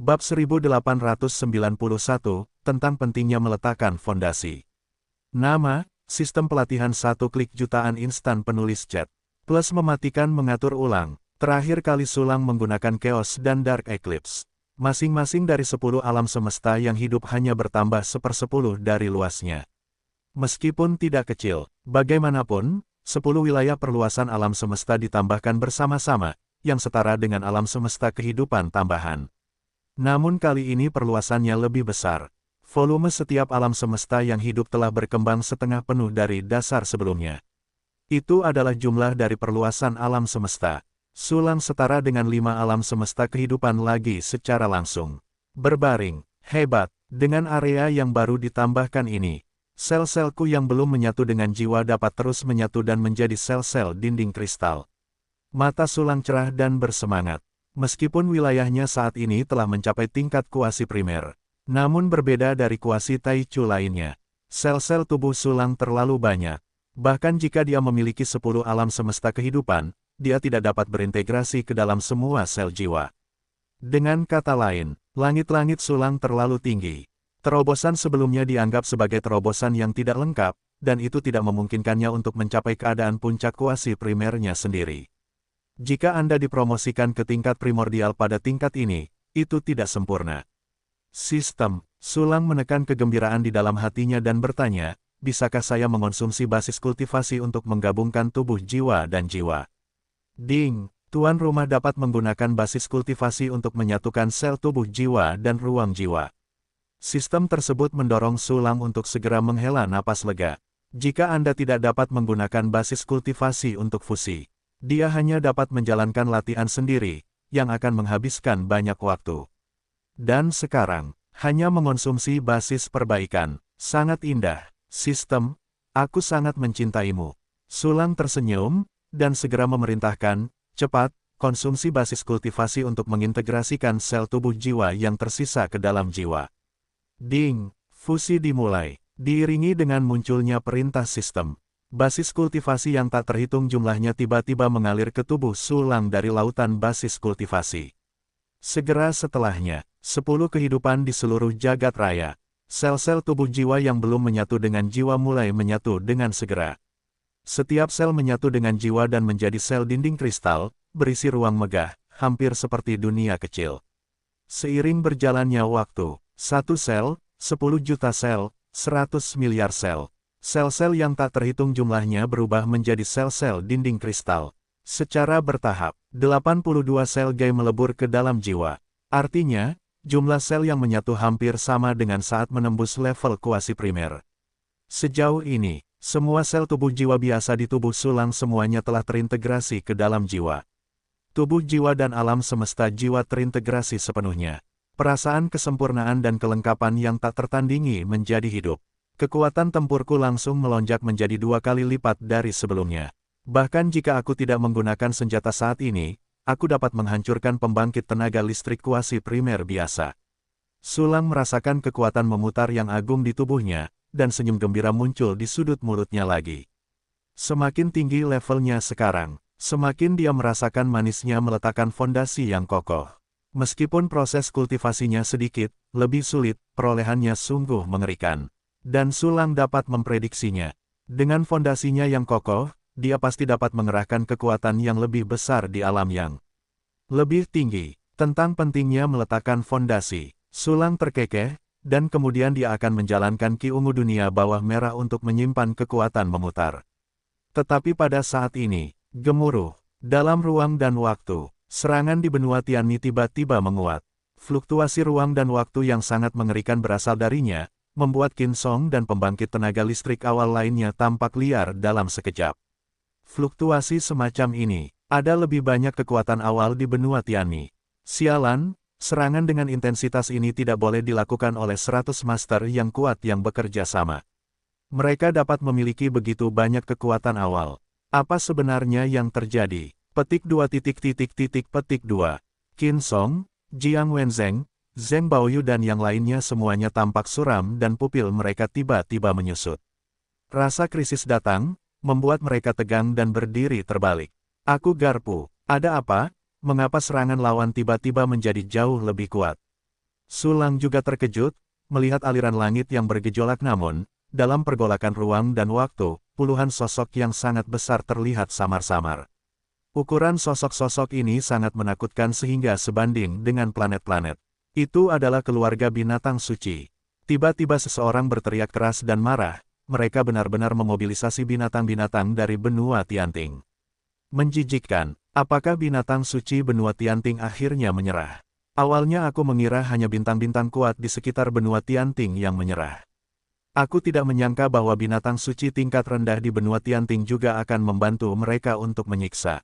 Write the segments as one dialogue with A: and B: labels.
A: Bab 1891, tentang pentingnya meletakkan fondasi. Nama, sistem pelatihan satu klik jutaan instan penulis chat. Plus mematikan mengatur ulang. Terakhir kali Sulang menggunakan Chaos dan Dark Eclipse. Masing-masing dari 10 alam semesta yang hidup hanya bertambah 1/10 dari luasnya. Meskipun tidak kecil, bagaimanapun, 10 wilayah perluasan alam semesta ditambahkan bersama-sama, yang setara dengan alam semesta kehidupan tambahan. Namun kali ini perluasannya lebih besar. Volume setiap alam semesta yang hidup telah berkembang setengah penuh dari dasar sebelumnya. Itu adalah jumlah dari perluasan alam semesta. Sulang setara dengan 5 alam semesta kehidupan lagi secara langsung. Berbaring, hebat, dengan area yang baru ditambahkan ini. Sel-selku yang belum menyatu dengan jiwa dapat terus menyatu dan menjadi sel-sel dinding kristal. Mata Sulang cerah dan bersemangat. Meskipun wilayahnya saat ini telah mencapai tingkat kuasi primer, namun berbeda dari kuasi Taichu lainnya. Sel-sel tubuh Sulang terlalu banyak. Bahkan jika dia memiliki 10 alam semesta kehidupan, dia tidak dapat berintegrasi ke dalam semua sel jiwa. Dengan kata lain, langit-langit Sulang terlalu tinggi. Terobosan sebelumnya dianggap sebagai terobosan yang tidak lengkap, dan itu tidak memungkinkannya untuk mencapai keadaan puncak kuasi primernya sendiri. Jika Anda dipromosikan ke tingkat primordial pada tingkat ini, itu tidak sempurna. Sistem, Sulang menekan kegembiraan di dalam hatinya dan bertanya, bisakah saya mengonsumsi basis kultivasi untuk menggabungkan tubuh jiwa dan jiwa? Ding, tuan rumah dapat menggunakan basis kultivasi untuk menyatukan sel tubuh jiwa dan ruang jiwa. Sistem tersebut mendorong Sulang untuk segera menghela napas lega. Jika Anda tidak dapat menggunakan basis kultivasi untuk fusi, dia hanya dapat menjalankan latihan sendiri, yang akan menghabiskan banyak waktu. Dan sekarang, hanya mengonsumsi basis perbaikan. Sangat indah. Sistem, aku sangat mencintaimu. Sulang tersenyum, dan segera memerintahkan, cepat, konsumsi basis kultivasi untuk mengintegrasikan sel tubuh jiwa yang tersisa ke dalam jiwa. Ding, fusi dimulai, diiringi dengan munculnya perintah sistem. Basis kultivasi yang tak terhitung jumlahnya tiba-tiba mengalir ke tubuh Sulang dari lautan basis kultivasi. Segera setelahnya, 10 kehidupan di seluruh jagat raya. Sel-sel tubuh jiwa yang belum menyatu dengan jiwa mulai menyatu dengan segera. Setiap sel menyatu dengan jiwa dan menjadi sel dinding kristal, berisi ruang megah, hampir seperti dunia kecil. Seiring berjalannya waktu, 1 sel, 10 juta sel, 100 miliar sel. Sel-sel yang tak terhitung jumlahnya berubah menjadi sel-sel dinding kristal. Secara bertahap, 82 sel gai melebur ke dalam jiwa. Artinya, jumlah sel yang menyatu hampir sama dengan saat menembus level kuasi primer. Sejauh ini, semua sel tubuh jiwa biasa di tubuh Sulang semuanya telah terintegrasi ke dalam jiwa. Tubuh jiwa dan alam semesta jiwa terintegrasi sepenuhnya. Perasaan kesempurnaan dan kelengkapan yang tak tertandingi menjadi hidup. Kekuatan tempurku langsung melonjak menjadi 2 kali lipat dari sebelumnya. Bahkan jika aku tidak menggunakan senjata saat ini, aku dapat menghancurkan pembangkit tenaga listrik kuasi primer biasa. Sulang merasakan kekuatan memutar yang agung di tubuhnya, dan senyum gembira muncul di sudut mulutnya lagi. Semakin tinggi levelnya sekarang, semakin dia merasakan manisnya meletakkan fondasi yang kokoh. Meskipun proses kultivasinya sedikit, lebih sulit, perolehannya sungguh mengerikan. Dan Sulang dapat memprediksinya. Dengan fondasinya yang kokoh, dia pasti dapat mengerahkan kekuatan yang lebih besar di alam yang lebih tinggi. Tentang pentingnya meletakkan fondasi, Sulang terkekeh, dan kemudian dia akan menjalankan Ki Ungu dunia bawah merah untuk menyimpan kekuatan memutar. Tetapi pada saat ini, gemuruh, dalam ruang dan waktu, serangan di benua Tianmi tiba-tiba menguat. Fluktuasi ruang dan waktu yang sangat mengerikan berasal darinya, membuat Qin Song dan pembangkit tenaga listrik awal lainnya tampak liar dalam sekejap. Fluktuasi semacam ini, ada lebih banyak kekuatan awal di benua Tianmi. Sialan, serangan dengan intensitas ini tidak boleh dilakukan oleh 100 master yang kuat yang bekerja sama. Mereka dapat memiliki begitu banyak kekuatan awal. Apa sebenarnya yang terjadi? Petik 2. Qin Song, Jiang Wenzheng, Zheng Baoyu dan yang lainnya semuanya tampak suram dan pupil mereka tiba-tiba menyusut. Rasa krisis datang, membuat mereka tegang dan berdiri terbalik. Aku garpu, ada apa? Mengapa serangan lawan tiba-tiba menjadi jauh lebih kuat? Sulang juga terkejut, melihat aliran langit yang bergejolak namun, dalam pergolakan ruang dan waktu, puluhan sosok yang sangat besar terlihat samar-samar. Ukuran sosok-sosok ini sangat menakutkan sehingga sebanding dengan planet-planet. Itu adalah keluarga binatang suci. Tiba-tiba seseorang berteriak keras dan marah, mereka benar-benar memobilisasi binatang-binatang dari benua Tianting. Menjijikkan, apakah binatang suci benua Tianting akhirnya menyerah? Awalnya aku mengira hanya bintang-bintang kuat di sekitar benua Tianting yang menyerah. Aku tidak menyangka bahwa binatang suci tingkat rendah di benua Tianting juga akan membantu mereka untuk menyiksa.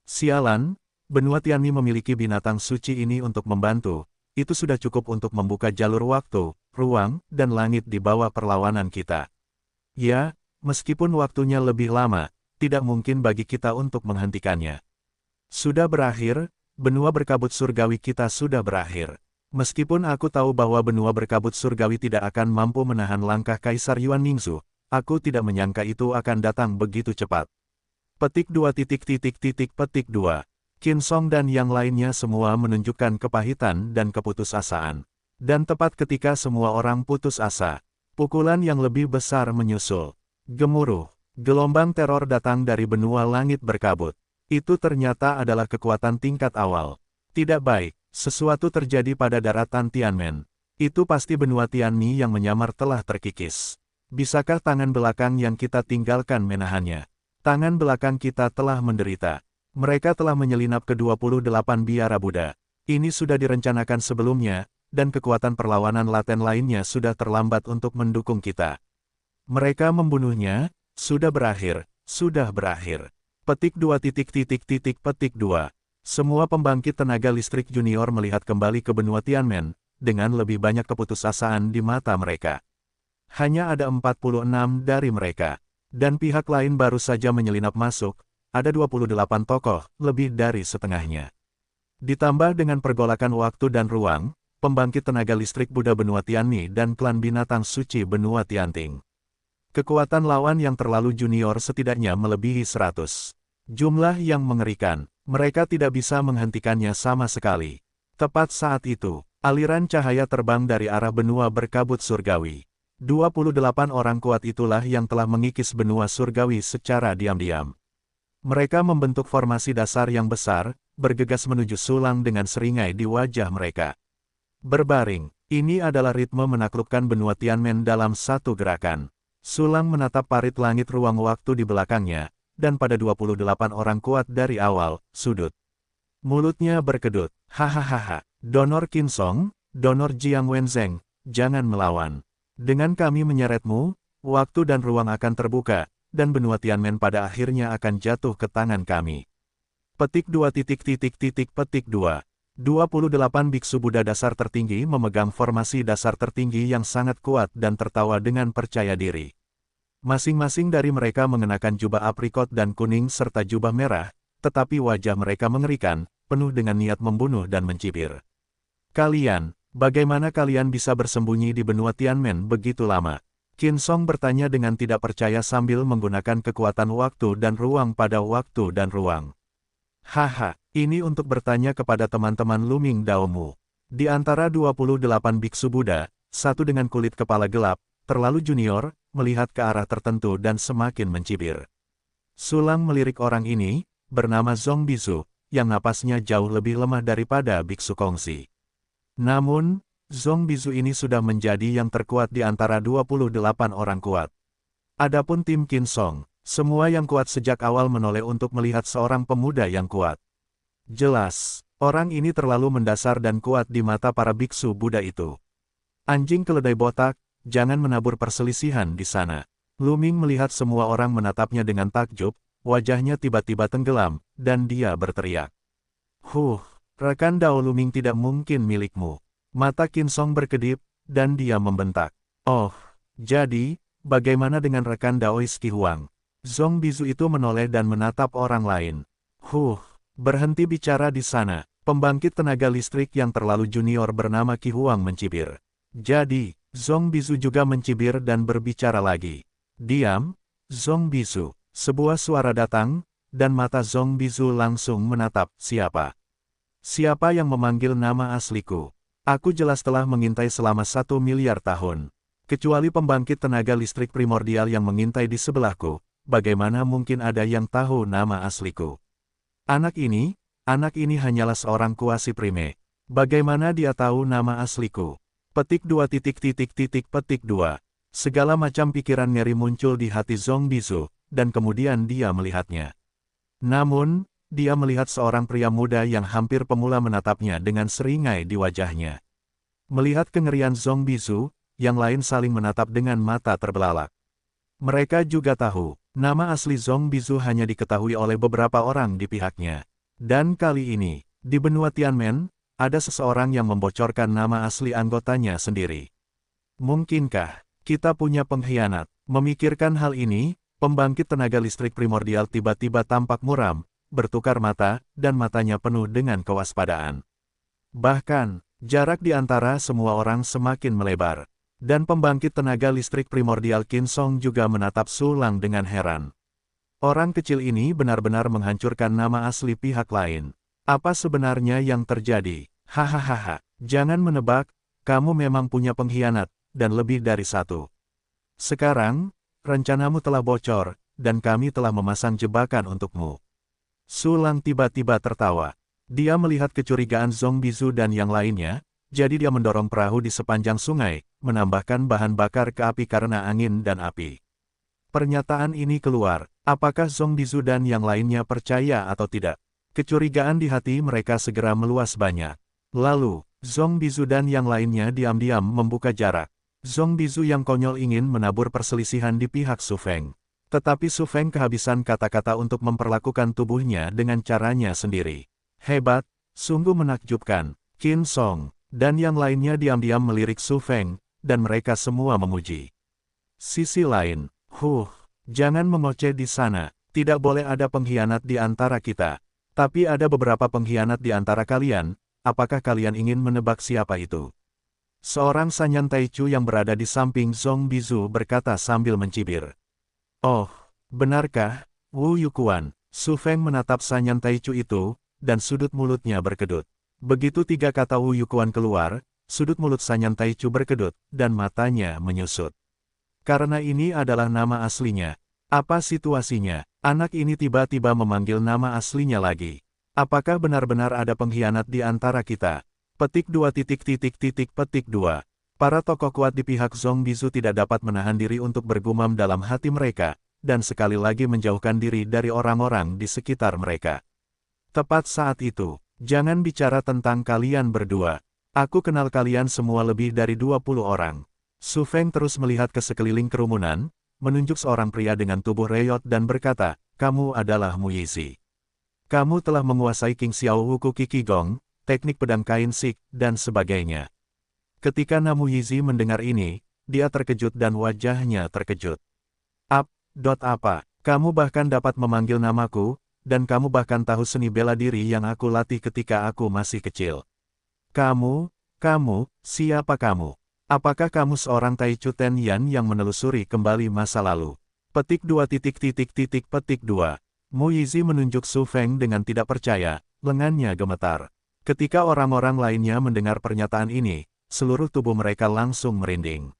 A: Sialan, benua Tianmi memiliki binatang suci ini untuk membantu, itu sudah cukup untuk membuka jalur waktu, ruang, dan langit di bawah perlawanan kita. Ya, meskipun waktunya lebih lama, tidak mungkin bagi kita untuk menghentikannya. Sudah berakhir, benua berkabut surgawi kita sudah berakhir. Meskipun aku tahu bahwa benua berkabut surgawi tidak akan mampu menahan langkah Kaisar Yuan Ningzu, aku tidak menyangka itu akan datang begitu cepat. Petik 2. Petik 2. Qin Song dan yang lainnya semua menunjukkan kepahitan dan keputusasaan. Dan tepat ketika semua orang putus asa, pukulan yang lebih besar menyusul. Gemuruh, gelombang teror datang dari benua langit berkabut. Itu ternyata adalah kekuatan tingkat awal. Tidak baik, sesuatu terjadi pada daratan Tianmen. Itu pasti benua Tianmi yang menyamar telah terkikis. Bisakah tangan belakang yang kita tinggalkan menahannya? Tangan belakang kita telah menderita. Mereka telah menyelinap ke 28 biara Buddha. Ini sudah direncanakan sebelumnya, dan kekuatan perlawanan laten lainnya sudah terlambat untuk mendukung kita. Mereka membunuhnya, sudah berakhir, sudah berakhir. Petik 2. Petik 2. Semua pembangkit tenaga listrik junior melihat kembali ke benua Tianmen, dengan lebih banyak keputusasaan di mata mereka. Hanya ada 46 dari mereka. Dan pihak lain baru saja menyelinap masuk, ada 28 tokoh, lebih dari setengahnya. Ditambah dengan pergolakan waktu dan ruang, pembangkit tenaga listrik Buddha benua Tianmi dan klan binatang suci benua Tianting. Kekuatan lawan yang terlalu junior setidaknya melebihi 100. Jumlah yang mengerikan, mereka tidak bisa menghentikannya sama sekali. Tepat saat itu, aliran cahaya terbang dari arah benua berkabut surgawi. 28 orang kuat itulah yang telah mengikis benua surgawi secara diam-diam. Mereka membentuk formasi dasar yang besar, bergegas menuju sulang dengan seringai di wajah mereka. Berbaring, ini adalah ritme menaklukkan benua Tianmen dalam satu gerakan. Sulang menatap parit langit ruang waktu di belakangnya, dan pada 28 orang kuat dari awal, sudut. Mulutnya berkedut, hahaha, Donor Qin Song, Donor Jiang Wenzheng, jangan melawan. Dengan kami menyeretmu, waktu dan ruang akan terbuka, dan benua Tianmen pada akhirnya akan jatuh ke tangan kami. Petik 2. Petik 2. 28 biksu Buddha dasar tertinggi memegang formasi dasar tertinggi yang sangat kuat dan tertawa dengan percaya diri. Masing-masing dari mereka mengenakan jubah aprikot dan kuning serta jubah merah, tetapi wajah mereka mengerikan, penuh dengan niat membunuh dan mencibir. Kalian, bagaimana kalian bisa bersembunyi di benua Tianmen begitu lama? Qin Song bertanya dengan tidak percaya sambil menggunakan kekuatan waktu dan ruang pada waktu dan ruang. Haha, ini untuk bertanya kepada teman-teman Luming Daomu. Di antara 28 biksu Buddha, satu dengan kulit kepala gelap, terlalu junior, melihat ke arah tertentu dan semakin mencibir. Sulang melirik orang ini, bernama Zong Bizu, yang napasnya jauh lebih lemah daripada biksu kongsi. Namun, Zong Bizu ini sudah menjadi yang terkuat di antara 28 orang kuat. Adapun tim Qin Song, semua yang kuat sejak awal menoleh untuk melihat seorang pemuda yang kuat. Jelas, orang ini terlalu mendasar dan kuat di mata para biksu Buddha itu. Anjing keledai botak, jangan menabur perselisihan di sana. Luming melihat semua orang menatapnya dengan takjub, wajahnya tiba-tiba tenggelam, dan dia berteriak. Rekan Dao Luming tidak mungkin milikmu. Mata Qin Song berkedip, dan dia membentak. Oh, jadi, bagaimana dengan rekan Daois Qi Huang? Zong Bizu itu menoleh dan menatap orang lain. Berhenti bicara di sana. Pembangkit tenaga listrik yang terlalu junior bernama Qi Huang mencibir. Jadi, Zong Bizu juga mencibir dan berbicara lagi. Diam, Zong Bizu. Sebuah suara datang, dan mata Zong Bizu langsung menatap, siapa? Siapa yang memanggil nama asliku? Aku jelas telah mengintai selama 1 miliar tahun. Kecuali pembangkit tenaga listrik primordial yang mengintai di sebelahku, bagaimana mungkin ada yang tahu nama asliku? Anak ini hanyalah seorang kuasi prime. Bagaimana dia tahu nama asliku? Petik 2. Segala macam pikiran ngeri muncul di hati Zhong Bizu, dan kemudian dia melihatnya. Namun, dia melihat seorang pria muda yang hampir pemula menatapnya dengan seringai di wajahnya. Melihat kengerian Zhong Bizu, yang lain saling menatap dengan mata terbelalak. Mereka juga tahu, nama asli Zhong Bizu hanya diketahui oleh beberapa orang di pihaknya. Dan kali ini, di benua Tianmen, ada seseorang yang membocorkan nama asli anggotanya sendiri. Mungkinkah kita punya pengkhianat? Memikirkan hal ini, pembangkit tenaga listrik primordial tiba-tiba tampak muram, bertukar mata, dan matanya penuh dengan kewaspadaan. Bahkan, jarak di antara semua orang semakin melebar. Dan pembangkit tenaga listrik primordial Qin Song juga menatap Su Lang dengan heran. Orang kecil ini benar-benar menghancurkan nama asli pihak lain. Apa sebenarnya yang terjadi? Hahaha, jangan menebak, kamu memang punya pengkhianat, dan lebih dari satu. Sekarang, rencanamu telah bocor, dan kami telah memasang jebakan untukmu. Su Lang tiba-tiba tertawa. Dia melihat kecurigaan Zhong Bizu dan yang lainnya, jadi dia mendorong perahu di sepanjang sungai, menambahkan bahan bakar ke api karena angin dan api. Pernyataan ini keluar, apakah Zhong Bizu dan yang lainnya percaya atau tidak? Kecurigaan di hati mereka segera meluas banyak. Lalu, Zhong Bizu dan yang lainnya diam-diam membuka jarak. Zhong Bizu yang konyol ingin menabur perselisihan di pihak Su Feng. Tetapi Su Feng kehabisan kata-kata untuk memperlakukan tubuhnya dengan caranya sendiri. Hebat, sungguh menakjubkan. Qin Song dan yang lainnya diam-diam melirik Su Feng, dan mereka semua memuji. Sisi lain, jangan mengoceh di sana, tidak boleh ada pengkhianat di antara kita. Tapi ada beberapa pengkhianat di antara kalian, apakah kalian ingin menebak siapa itu? Seorang Sanyan Taichu yang berada di samping Zhong Bizu berkata sambil mencibir. Oh, benarkah, Wu Yukuan? Su Feng menatap Sanyan Taichu itu, dan sudut mulutnya berkedut. Begitu 3 kata Wu Yukuan keluar, sudut mulut Sanyan Taichu berkedut, dan matanya menyusut. Karena ini adalah nama aslinya. Apa situasinya? Anak ini tiba-tiba memanggil nama aslinya lagi. Apakah benar-benar ada pengkhianat di antara kita? Petik 2. Para tokoh kuat di pihak Zhong Bizu tidak dapat menahan diri untuk bergumam dalam hati mereka, dan sekali lagi menjauhkan diri dari orang-orang di sekitar mereka. Tepat saat itu, jangan bicara tentang kalian berdua. Aku kenal kalian semua lebih dari 20 orang. Su Feng terus melihat ke sekeliling kerumunan, menunjuk seorang pria dengan tubuh reyot dan berkata, kamu adalah Mu Yizi. Kamu telah menguasai King Xiao Wuku Qigong, teknik pedang kain sik, dan sebagainya. Ketika Namu Yizi mendengar ini, dia terkejut dan wajahnya terkejut. Apa? Kamu bahkan dapat memanggil namaku, dan kamu bahkan tahu seni bela diri yang aku latih ketika aku masih kecil. Kamu, siapa kamu? Apakah kamu seorang Taichu Tenyan yang menelusuri kembali masa lalu? Petik 2. Mu Yizi menunjuk Su Feng dengan tidak percaya, lengannya gemetar. Ketika orang-orang lainnya mendengar pernyataan ini, seluruh tubuh mereka langsung merinding.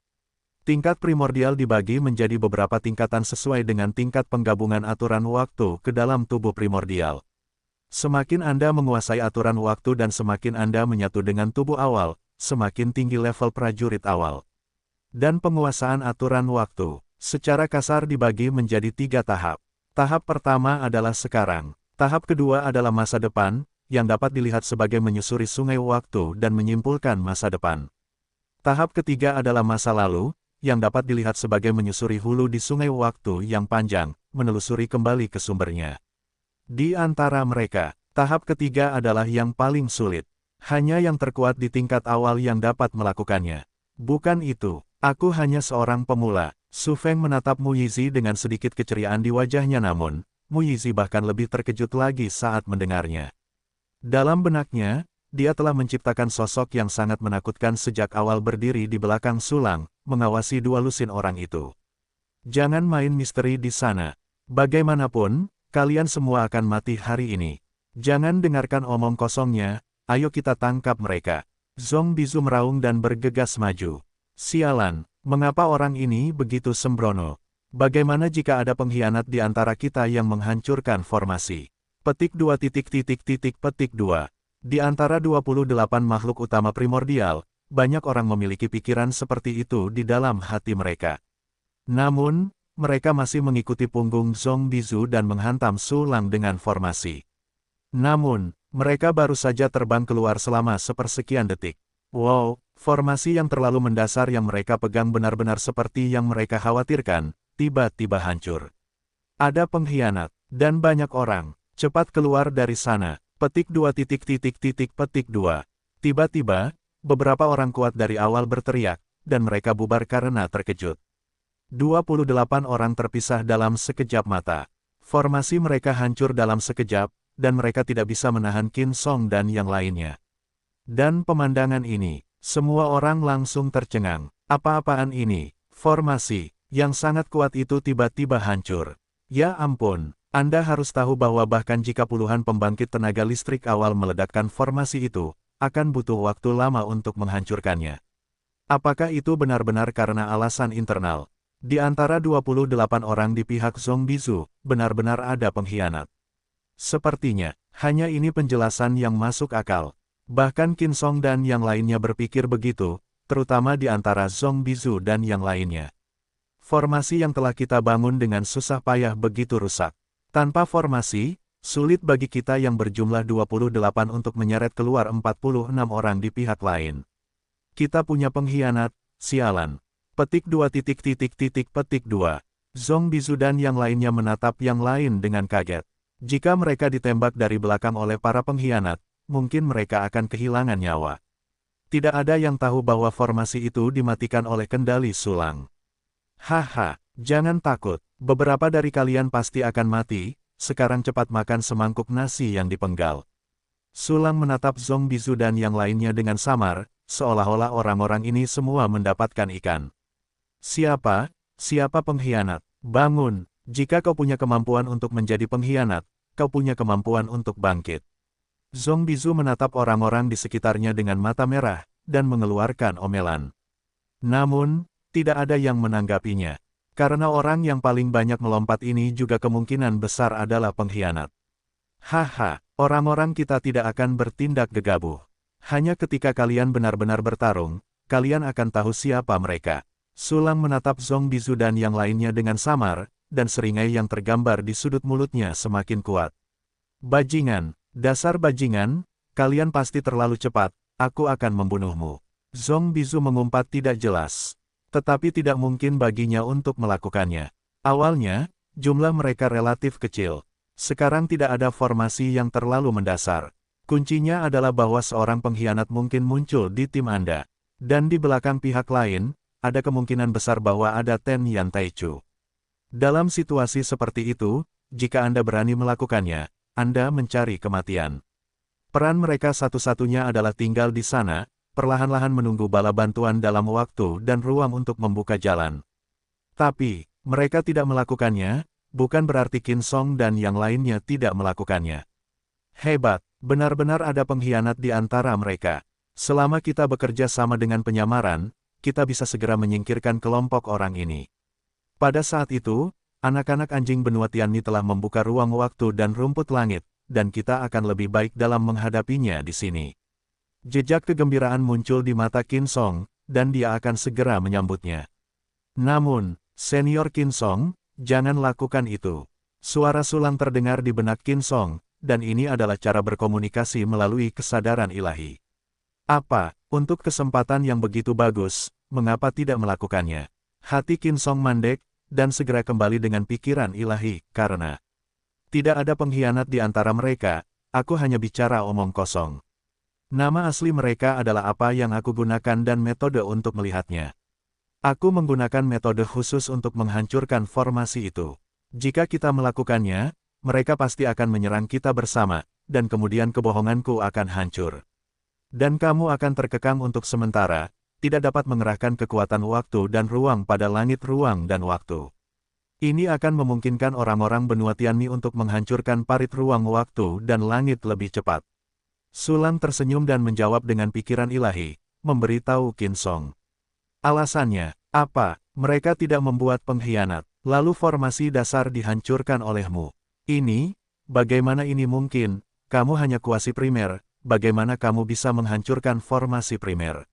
A: Tingkat primordial dibagi menjadi beberapa tingkatan sesuai dengan tingkat penggabungan aturan waktu ke dalam tubuh primordial. Semakin Anda menguasai aturan waktu dan semakin Anda menyatu dengan tubuh awal, semakin tinggi level prajurit awal. Dan penguasaan aturan waktu, secara kasar dibagi menjadi 3 tahap. Tahap pertama adalah sekarang. Tahap kedua adalah masa depan, yang dapat dilihat sebagai menyusuri sungai waktu dan menyimpulkan masa depan. Tahap ketiga adalah masa lalu, yang dapat dilihat sebagai menyusuri hulu di sungai waktu yang panjang, menelusuri kembali ke sumbernya. Di antara mereka, tahap ketiga adalah yang paling sulit. Hanya yang terkuat di tingkat awal yang dapat melakukannya. Bukan itu, aku hanya seorang pemula. Su Feng menatap Mu Yizi dengan sedikit keceriaan di wajahnya namun, Mu Yizi bahkan lebih terkejut lagi saat mendengarnya. Dalam benaknya, dia telah menciptakan sosok yang sangat menakutkan sejak awal berdiri di belakang Su Lang, mengawasi 2 lusin orang itu. Jangan main misteri di sana. Bagaimanapun, kalian semua akan mati hari ini. Jangan dengarkan omong kosongnya, ayo kita tangkap mereka. Zhong Bizu meraung dan bergegas maju. Sialan, mengapa orang ini begitu sembrono? Bagaimana jika ada pengkhianat di antara kita yang menghancurkan formasi? Petik 2 petik 2. Di antara 28 makhluk utama primordial, banyak orang memiliki pikiran seperti itu di dalam hati mereka. Namun, mereka masih mengikuti punggung Zhong Bizu dan menghantam Su Lang dengan formasi. Namun, mereka baru saja terbang keluar selama sepersekian detik. Wow, formasi yang terlalu mendasar yang mereka pegang benar-benar seperti yang mereka khawatirkan, tiba-tiba hancur. Ada pengkhianat, dan banyak orang. Cepat keluar dari sana. Petik 2 petik 2. Tiba-tiba, beberapa orang kuat dari awal berteriak, dan mereka bubar karena terkejut. 28 orang terpisah dalam sekejap mata. Formasi mereka hancur dalam sekejap, dan mereka tidak bisa menahan Qin Song dan yang lainnya. Dan pemandangan ini, semua orang langsung tercengang. Apa-apaan ini? Formasi yang sangat kuat itu tiba-tiba hancur. Ya ampun, Anda harus tahu bahwa bahkan jika puluhan pembangkit tenaga listrik awal meledakkan formasi itu, akan butuh waktu lama untuk menghancurkannya. Apakah itu benar-benar karena alasan internal? Di antara 28 orang di pihak Zhong Bizu, benar-benar ada pengkhianat. Sepertinya, hanya ini penjelasan yang masuk akal. Bahkan Qin Song dan yang lainnya berpikir begitu, terutama di antara Zhong Bizu dan yang lainnya. Formasi yang telah kita bangun dengan susah payah begitu rusak. Tanpa formasi, sulit bagi kita yang berjumlah 28 untuk menyeret keluar 46 orang di pihak lain. Kita punya pengkhianat, sialan. Petik 2 petik 2. Zhong Bizu dan yang lainnya menatap yang lain dengan kaget. Jika mereka ditembak dari belakang oleh para pengkhianat, mungkin mereka akan kehilangan nyawa. Tidak ada yang tahu bahwa formasi itu dimatikan oleh kendali Su Lang. Haha, jangan takut, beberapa dari kalian pasti akan mati, sekarang cepat makan semangkuk nasi yang dipenggal. Su Lang menatap Zhong Bizu dan yang lainnya dengan samar, seolah-olah orang-orang ini semua mendapatkan ikan. Siapa pengkhianat? Bangun! Jika kau punya kemampuan untuk menjadi pengkhianat, kau punya kemampuan untuk bangkit. Zhong Bizu menatap orang-orang di sekitarnya dengan mata merah, dan mengeluarkan omelan. Namun, tidak ada yang menanggapinya. Karena orang yang paling banyak melompat ini juga kemungkinan besar adalah pengkhianat. Haha, orang-orang kita tidak akan bertindak gegabah. Hanya ketika kalian benar-benar bertarung, kalian akan tahu siapa mereka. Su Lang menatap Zhong Bizu dan yang lainnya dengan samar, dan seringai yang tergambar di sudut mulutnya semakin kuat. Bajingan, dasar bajingan, kalian pasti terlalu cepat, aku akan membunuhmu. Zhong Bizu mengumpat tidak jelas. Tetapi tidak mungkin baginya untuk melakukannya. Awalnya, jumlah mereka relatif kecil. Sekarang tidak ada formasi yang terlalu mendasar. Kuncinya adalah bahwa seorang pengkhianat mungkin muncul di tim Anda. Dan di belakang pihak lain, ada kemungkinan besar bahwa ada Ten Yan Taichu. Dalam situasi seperti itu, jika Anda berani melakukannya, Anda mencari kematian. Peran mereka satu-satunya adalah tinggal di sana, perlahan-lahan menunggu bala bantuan dalam waktu dan ruang untuk membuka jalan. Tapi, mereka tidak melakukannya, bukan berarti Qin Song dan yang lainnya tidak melakukannya. Hebat, benar-benar ada pengkhianat di antara mereka. Selama kita bekerja sama dengan penyamaran, kita bisa segera menyingkirkan kelompok orang ini. Pada saat itu, anak-anak anjing benua Tianni telah membuka ruang waktu dan rumput langit, dan kita akan lebih baik dalam menghadapinya di sini. Jejak kegembiraan muncul di mata Qin Song, dan dia akan segera menyambutnya. Namun, Senior Qin Song, jangan lakukan itu. Suara Su Lang terdengar di benak Qin Song, dan ini adalah cara berkomunikasi melalui kesadaran ilahi. Apa, untuk kesempatan yang begitu bagus, mengapa tidak melakukannya? Hati Qin Song mandek, dan segera kembali dengan pikiran ilahi, karena tidak ada pengkhianat di antara mereka, aku hanya bicara omong kosong. Nama asli mereka adalah apa yang aku gunakan dan metode untuk melihatnya. Aku menggunakan metode khusus untuk menghancurkan formasi itu. Jika kita melakukannya, mereka pasti akan menyerang kita bersama, dan kemudian kebohonganku akan hancur. Dan kamu akan terkekang untuk sementara, tidak dapat mengerahkan kekuatan waktu dan ruang pada langit ruang dan waktu. Ini akan memungkinkan orang-orang benua Tianni untuk menghancurkan parit ruang waktu dan langit lebih cepat. Sulang tersenyum dan menjawab dengan pikiran ilahi, memberitahu Qin Song. Alasannya, apa? Mereka tidak membuat pengkhianat, lalu formasi dasar dihancurkan olehmu. Ini, bagaimana ini mungkin? Kamu hanya kuasi primer, bagaimana kamu bisa menghancurkan formasi primer?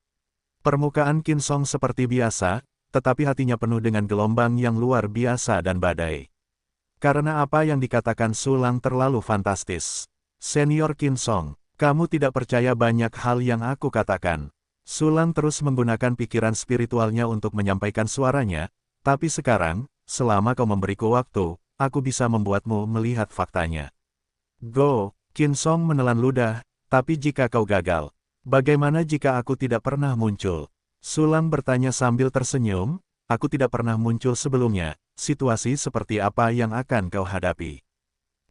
A: Permukaan Qin Song seperti biasa, tetapi hatinya penuh dengan gelombang yang luar biasa dan badai. Karena apa yang dikatakan Sulang terlalu fantastis. Senior Qin Song, kamu tidak percaya banyak hal yang aku katakan. Sulang terus menggunakan pikiran spiritualnya untuk menyampaikan suaranya, tapi sekarang, selama kau memberiku waktu, aku bisa membuatmu melihat faktanya. Go, Qin Song menelan ludah, tapi jika kau gagal, bagaimana jika aku tidak pernah muncul? Sulang bertanya sambil tersenyum, aku tidak pernah muncul sebelumnya, situasi seperti apa yang akan kau hadapi?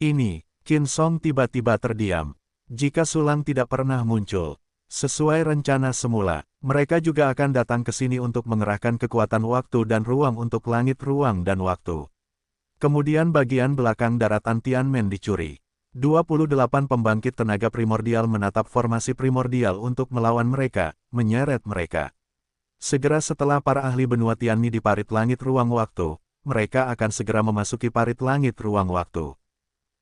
A: Ini, Qin Song tiba-tiba terdiam. Jika Sulang tidak pernah muncul, sesuai rencana semula, mereka juga akan datang ke sini untuk mengerahkan kekuatan waktu dan ruang untuk langit ruang dan waktu. Kemudian bagian belakang daratan Tianmen dicuri. 28 pembangkit tenaga primordial menatap formasi primordial untuk melawan mereka, menyeret mereka. Segera setelah para ahli benua Tianmi di parit langit ruang waktu, mereka akan segera memasuki parit langit ruang waktu.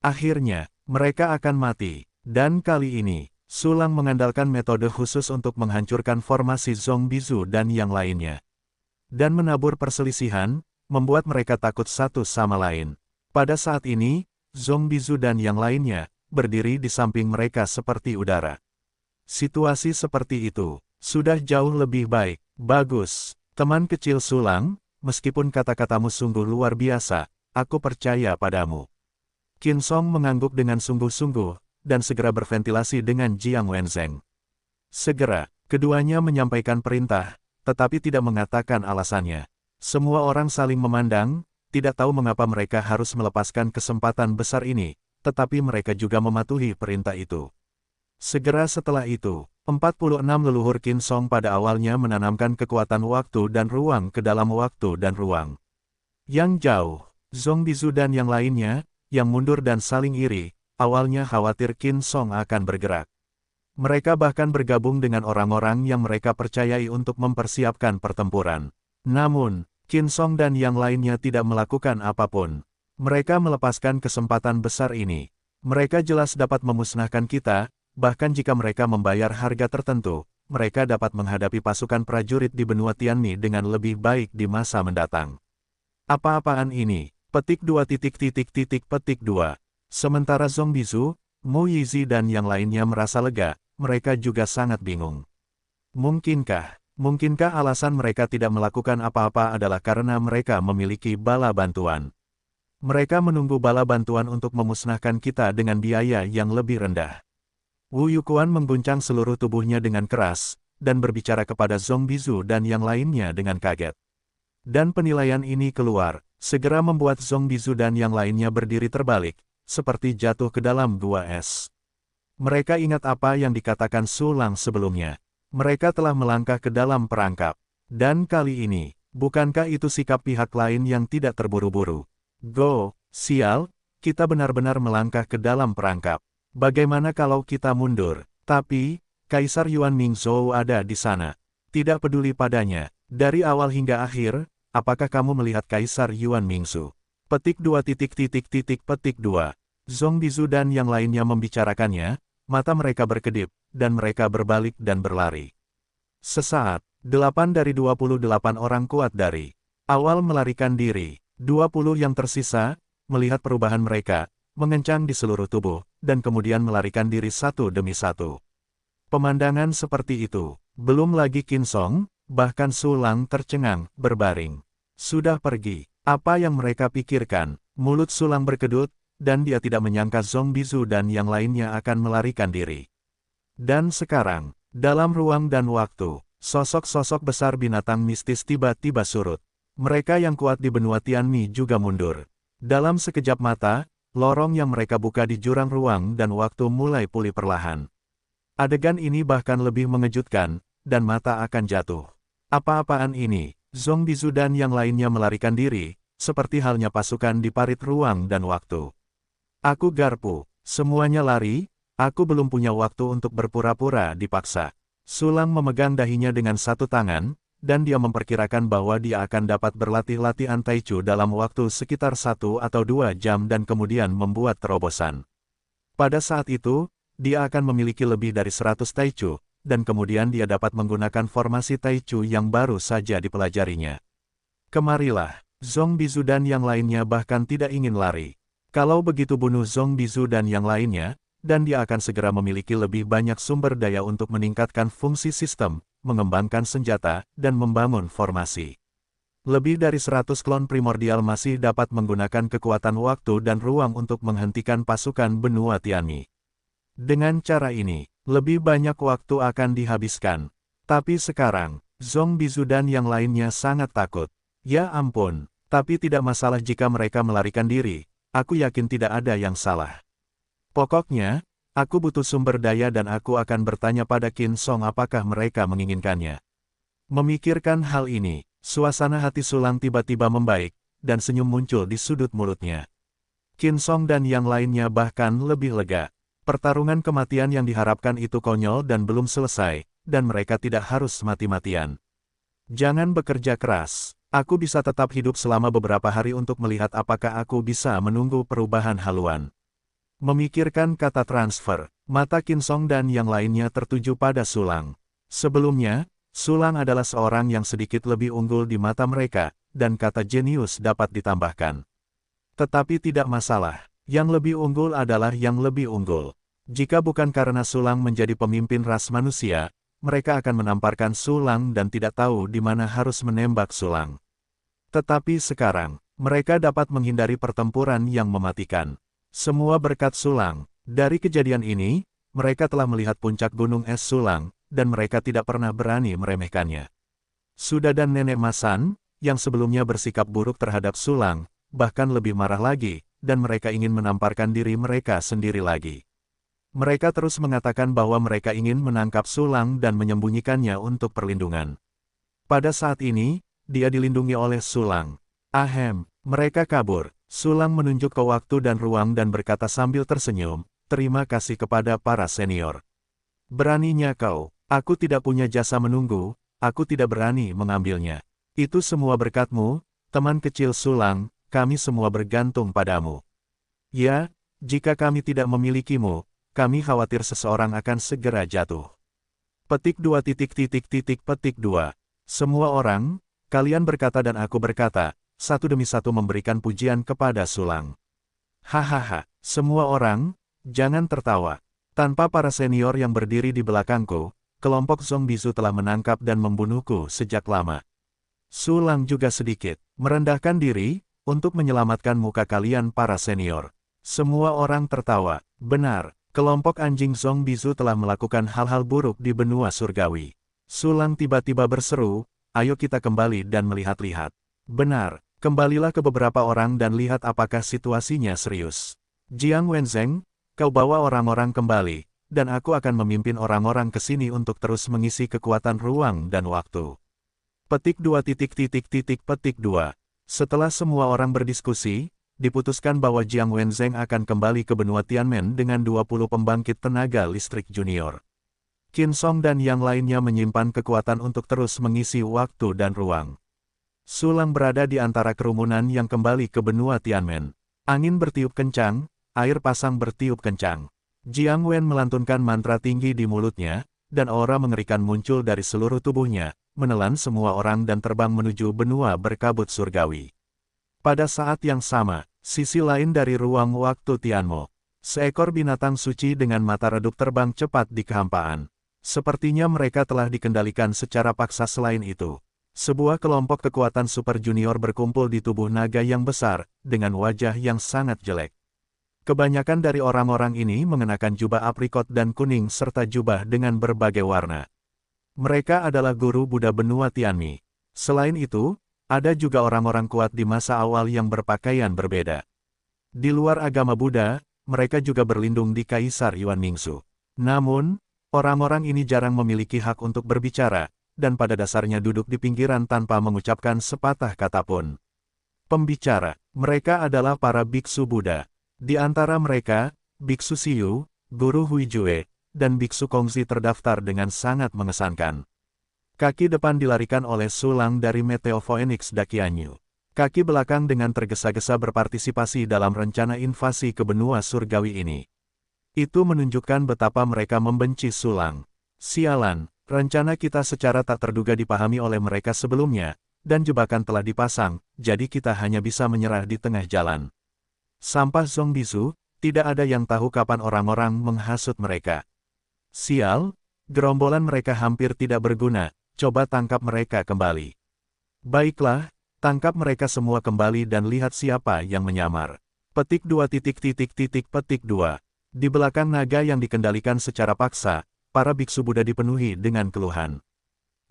A: Akhirnya, mereka akan mati, dan kali ini, Sulang mengandalkan metode khusus untuk menghancurkan formasi Zhong Bizu dan yang lainnya. Dan menabur perselisihan, membuat mereka takut satu sama lain. Pada saat ini, Zhong Bizu dan yang lainnya, berdiri di samping mereka seperti udara. Situasi seperti itu, sudah jauh lebih baik. Bagus, teman kecil Sulang, meskipun kata-katamu sungguh luar biasa, aku percaya padamu. Qin Song mengangguk dengan sungguh-sungguh, dan segera berventilasi dengan Jiang Wenzheng. Segera, keduanya menyampaikan perintah, tetapi tidak mengatakan alasannya. Semua orang saling memandang, tidak tahu mengapa mereka harus melepaskan kesempatan besar ini, tetapi mereka juga mematuhi perintah itu. Segera setelah itu, 46 leluhur Qin Song pada awalnya menanamkan kekuatan waktu dan ruang ke dalam waktu dan ruang. Yang jauh, Zhong Bizu dan yang lainnya, yang mundur dan saling iri, awalnya khawatir Qin Song akan bergerak. Mereka bahkan bergabung dengan orang-orang yang mereka percayai untuk mempersiapkan pertempuran. Namun, Qin Song dan yang lainnya tidak melakukan apapun. Mereka melepaskan kesempatan besar ini. Mereka jelas dapat memusnahkan kita, bahkan jika mereka membayar harga tertentu, mereka dapat menghadapi pasukan prajurit di benua Tianmi dengan lebih baik di masa mendatang. Apa-apaan ini? Petik 2. Sementara Zhong Bizu, Mu Yizi dan yang lainnya merasa lega, mereka juga sangat bingung. Mungkinkah alasan mereka tidak melakukan apa-apa adalah karena mereka memiliki bala bantuan? Mereka menunggu bala bantuan untuk memusnahkan kita dengan biaya yang lebih rendah. Wu Yukuan mengguncang seluruh tubuhnya dengan keras, dan berbicara kepada Zhong Bizu dan yang lainnya dengan kaget. Dan penilaian ini keluar, segera membuat Zhong Bizu dan yang lainnya berdiri terbalik, seperti jatuh ke dalam gua es. Mereka ingat apa yang dikatakan Sulang sebelumnya. Mereka telah melangkah ke dalam perangkap. Dan kali ini, bukankah itu sikap pihak lain yang tidak terburu-buru? Go, sial, kita benar-benar melangkah ke dalam perangkap. Bagaimana kalau kita mundur? Tapi, Kaisar Yuan Mingzhou ada di sana. Tidak peduli padanya, dari awal hingga akhir, apakah kamu melihat Kaisar Yuan Mingzhou? Petik 2. Zhong Bizu dan yang lainnya membicarakannya, mata mereka berkedip, dan mereka berbalik dan berlari. Sesaat, 8 dari 28 orang kuat dari awal melarikan diri. 20 yang tersisa, melihat perubahan mereka, mengencang di seluruh tubuh, dan kemudian melarikan diri satu demi satu. Pemandangan seperti itu, belum lagi Qin Song, bahkan Sulang tercengang, berbaring. Sudah pergi. Apa yang mereka pikirkan? Mulut Sulang berkedut, dan dia tidak menyangka Zhong Bizu dan yang lainnya akan melarikan diri. Dan sekarang, dalam ruang dan waktu, sosok-sosok besar binatang mistis tiba-tiba surut. Mereka yang kuat di benua Tianmi juga mundur. Dalam sekejap mata, lorong yang mereka buka di jurang ruang dan waktu mulai pulih perlahan. Adegan ini bahkan lebih mengejutkan, dan mata akan jatuh. Apa-apaan ini? Zhong Bizu dan yang lainnya melarikan diri, seperti halnya pasukan di parit ruang dan waktu. Aku garpu, semuanya lari, Aku belum punya waktu untuk berpura-pura dipaksa. Sulang memegang dahinya dengan satu tangan, dan dia memperkirakan bahwa dia akan dapat berlatih latihan Taichu dalam waktu sekitar 1 atau 2 jam dan kemudian membuat terobosan. Pada saat itu, dia akan memiliki lebih dari 100 Taichu, dan kemudian dia dapat menggunakan formasi Taichu yang baru saja dipelajarinya. Kemarilah, Zhong Bizu dan yang lainnya bahkan tidak ingin lari. Kalau begitu bunuh Zhong Bizu dan yang lainnya, dan dia akan segera memiliki lebih banyak sumber daya untuk meningkatkan fungsi sistem, mengembangkan senjata, dan membangun formasi. Lebih dari 100 klon primordial masih dapat menggunakan kekuatan waktu dan ruang untuk menghentikan pasukan benua Tianmi. Dengan cara ini, lebih banyak waktu akan dihabiskan. Tapi sekarang, Zhong Bizu dan yang lainnya sangat takut. Ya ampun, tapi tidak masalah jika mereka melarikan diri, aku yakin tidak ada yang salah. Pokoknya, aku butuh sumber daya dan aku akan bertanya pada Qin Song apakah mereka menginginkannya. Memikirkan hal ini, suasana hati Sulang tiba-tiba membaik, dan senyum muncul di sudut mulutnya. Qin Song dan yang lainnya bahkan lebih lega. Pertarungan kematian yang diharapkan itu konyol dan belum selesai, dan mereka tidak harus mati-matian. Jangan bekerja keras, aku bisa tetap hidup selama beberapa hari untuk melihat apakah aku bisa menunggu perubahan haluan. Memikirkan kata transfer, mata Qin Song dan yang lainnya tertuju pada Sulang. Sebelumnya, Sulang adalah seorang yang sedikit lebih unggul di mata mereka, dan kata jenius dapat ditambahkan. Tetapi tidak masalah, yang lebih unggul adalah yang lebih unggul. Jika bukan karena Sulang menjadi pemimpin ras manusia, mereka akan menamparkan Sulang dan tidak tahu di mana harus menembak Sulang. Tetapi sekarang, mereka dapat menghindari pertempuran yang mematikan. Semua berkat Sulang. Dari kejadian ini, mereka telah melihat puncak gunung es Sulang, dan mereka tidak pernah berani meremehkannya. Suda dan Nenek Masan, yang sebelumnya bersikap buruk terhadap Sulang, bahkan lebih marah lagi, dan mereka ingin menamparkan diri mereka sendiri lagi. Mereka terus mengatakan bahwa mereka ingin menangkap Sulang dan menyembunyikannya untuk perlindungan. Pada saat ini, dia dilindungi oleh Sulang. Ahem, mereka kabur. Sulang menunjuk ke waktu dan ruang dan berkata sambil tersenyum, terima kasih kepada para senior. Beraninya kau, aku tidak punya jasa menunggu, aku tidak berani mengambilnya. Itu semua berkatmu, teman kecil Sulang, kami semua bergantung padamu. Ya, jika kami tidak memilikimu, kami khawatir seseorang akan segera jatuh. Petik 2 petik 2. Semua orang, kalian berkata dan aku berkata, satu demi satu memberikan pujian kepada Sulang. Hahaha, semua orang, jangan tertawa. Tanpa para senior yang berdiri di belakangku, kelompok Zhong Bizu telah menangkap dan membunuhku sejak lama. Sulang juga sedikit merendahkan diri, untuk menyelamatkan muka kalian para senior. Semua orang tertawa. Benar, kelompok anjing Zhong Bizu telah melakukan hal-hal buruk di benua surgawi. Sulang tiba-tiba berseru, ayo kita kembali dan melihat-lihat. Benar, kembalilah ke beberapa orang dan lihat apakah situasinya serius. Jiang Wenzheng, kau bawa orang-orang kembali, dan aku akan memimpin orang-orang ke sini untuk terus mengisi kekuatan ruang dan waktu. Petik 2 petik 2. Setelah semua orang berdiskusi, diputuskan bahwa Jiang Wenzheng akan kembali ke benua Tianmen dengan 20 pembangkit tenaga listrik junior. Qin Song dan yang lainnya menyimpan kekuatan untuk terus mengisi waktu dan ruang. Sulang berada di antara kerumunan yang kembali ke benua Tianmen. Angin bertiup kencang, air pasang bertiup kencang. Jiang Wen melantunkan mantra tinggi di mulutnya, dan aura mengerikan muncul dari seluruh tubuhnya, menelan semua orang dan terbang menuju benua berkabut surgawi. Pada saat yang sama, sisi lain dari ruang waktu Tianmo, seekor binatang suci dengan mata redup terbang cepat di kehampaan. Sepertinya mereka telah dikendalikan secara paksa. Selain itu, sebuah kelompok kekuatan super junior berkumpul di tubuh naga yang besar, dengan wajah yang sangat jelek. Kebanyakan dari orang-orang ini mengenakan jubah aprikot dan kuning serta jubah dengan berbagai warna. Mereka adalah guru Buddha benua Tianmi. Selain itu, ada juga orang-orang kuat di masa awal yang berpakaian berbeda. Di luar agama Buddha, mereka juga berlindung di Kaisar Yuan Mingsu. Namun, orang-orang ini jarang memiliki hak untuk berbicara, dan pada dasarnya duduk di pinggiran tanpa mengucapkan sepatah kata pun. Pembicara, mereka adalah para biksu Buddha. Di antara mereka, Biksu Siyu, Guru Huijue, dan Biksu Kongzi terdaftar dengan sangat mengesankan. Kaki depan dilarikan oleh Sulang dari Meteo Phoenix Dakianyu. Kaki belakang dengan tergesa-gesa berpartisipasi dalam rencana invasi ke benua surgawi ini. Itu menunjukkan betapa mereka membenci Sulang. Sialan, rencana kita secara tak terduga dipahami oleh mereka sebelumnya, dan jebakan telah dipasang, jadi kita hanya bisa menyerah di tengah jalan. Sampah Zong Bisu, tidak ada yang tahu kapan orang-orang menghasut mereka. Sial, gerombolan mereka hampir tidak berguna, coba tangkap mereka kembali. Baiklah, tangkap mereka semua kembali dan lihat siapa yang menyamar. Petik 2 petik 2. Di belakang naga yang dikendalikan secara paksa, para biksu Buddha dipenuhi dengan keluhan.